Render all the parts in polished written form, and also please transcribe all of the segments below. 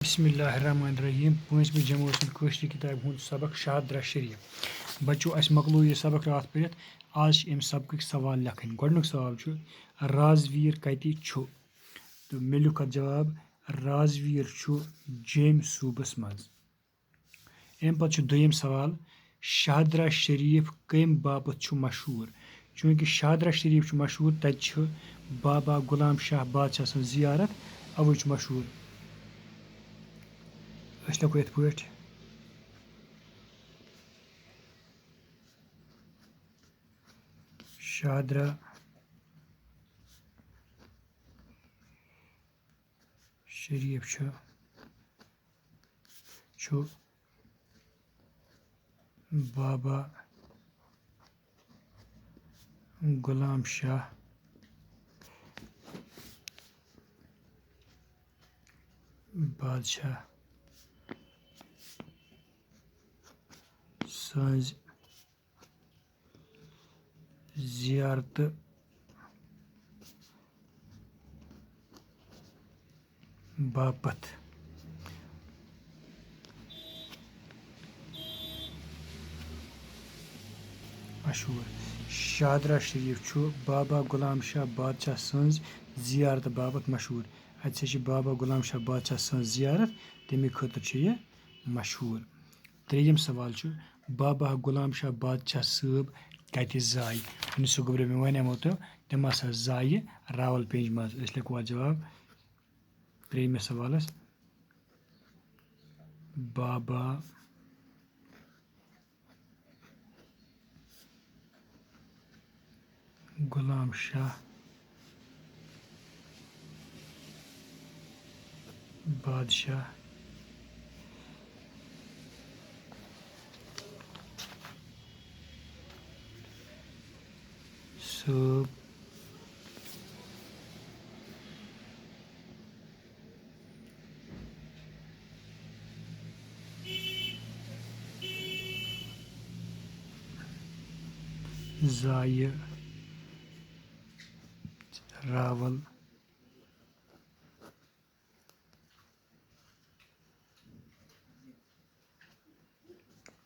बिस्मिल्लाहिर्रहमानिर्रहीम 5वीं जमात कशर किताब हूँ सबक शहादरा शरीफ बच्चों अस मकलो यह सबक रात पे आज अम सबक सवाल लिखन गोडनुक सवाल राजवीर कति छु तो मे लिख जवाब राजवीर छु जेम सूबस मज अम पे दुयम सवाल शहादरा शरीफ कम बाबत छु मशहूर चूँकि शहादरा शरीफ मशहूर तत बाबा गुलाम शाह बादशाह सं जियारत अवै मशहूर लिखो ये पे शहादरा शरीफ छु बाबा गुलाम शाह बादशाह सज जियारत बापत मशहूर शहादरा शरीफ छु बाबा गुलाम शाह बादशाह सज जियारत बापत मशहूर अत बाबा गुलाम शाह बादशाह सज जियारत तमे खतर यह मशहूर त्रेयम सवाल बाबा गुलाम शाह बादशाह साहब कत जाय सह गोब्रे मे वनेमो तो तम हसा जाय रावलपिंडी मज लिखो जवाब त्रेयमिस सवालस बाबा गुलाम शाह बादशाह साहब जाय रावल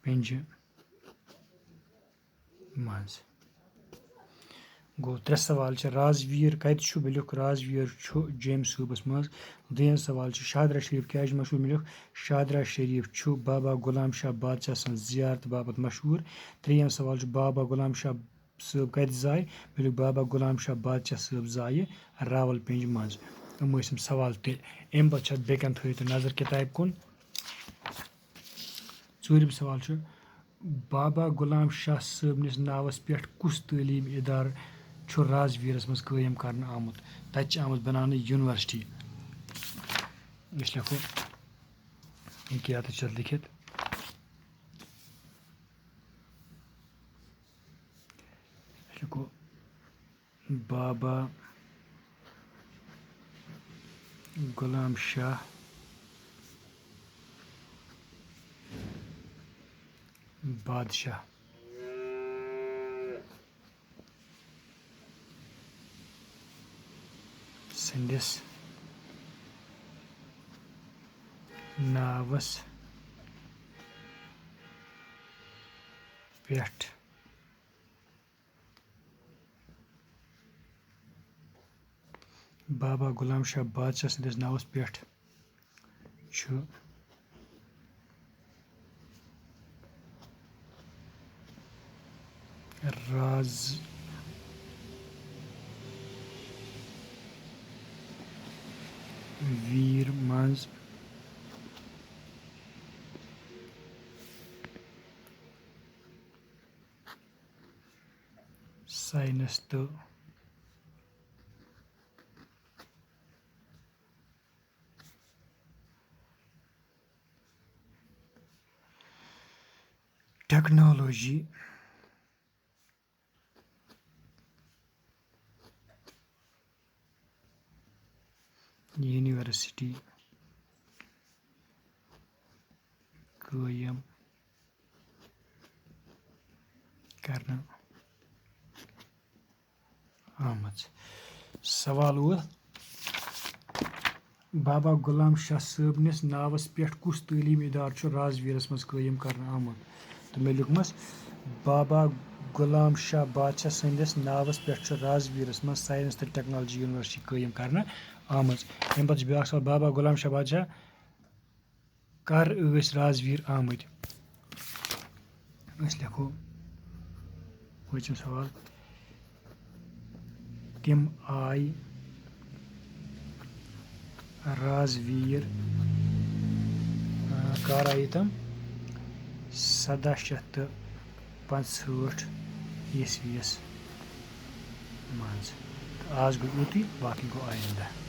पिंज मज गो त्रे सवाल राजवीर कत मे लिख राजवीर जेम सूबस मज दोयम सवाल शहादरा शरीफ क्या मशहूर मे लिख शहादरा शरीफ बाबा गुलाम शाह बादशाह सं जियारत बाबत मशहूर त्रेयम सवाल बाबा गुलाम शाह साहब कत जाय मे लिख बाबा गुलाम शाह बादशाह साहब जाय रावलपिंडी मज यम सवाल तेल अम पे बेकन थो नजर किताब कुन चूरम सवाल बाबा गुलाम शाह साहबनिस नावस पे कुस तलीम इदार राजवीरस मज कायम कर आमुत तत आमुत बनाने यूनिवर्सिटी लिखो क्या लिखित लिखो बाबा गुलाम शाह बादशाह संदिस नावस पेठ बाबा गुलाम शाह बादशाह सदिस नावस पेठ राजवीर मज साइंस तो टेक्नोलॉजी यूनिवर्सिटी कायम करना आमज सवाल بابا غلام شاہ صٲبنِس ناوس پٮ۪ٹھ کُس تعلیٖمی ادارٕ چھُ رازویرس منٛز قٲیِم کرنہٕ آمُت؟ تہٕ مےٚ لیوٗکھمَس بابا غلام شاہ بادشاہ سٕنٛدِس ناوس پٮ۪ٹھ چھُ رازویرس منٛز ساینس تہٕ ٹیکنالوجی یونیورسٹی قٲیِم کرنہٕ آمٕژ. اَمہِ پتہٕ چھُ بیاکھ سوال بابا غلام شاہ بادشاہ کر ٲسۍ رازویٖر آمٕتۍ؟ أسۍ لیکھو پوٗنٛژِم سوال تِم آیہِ رازویٖر کر آیہِ تِم 1765 عیسویَس منٛز. تہٕ آز گوٚو یُتُے باقٕے گوٚو آینٛدہ.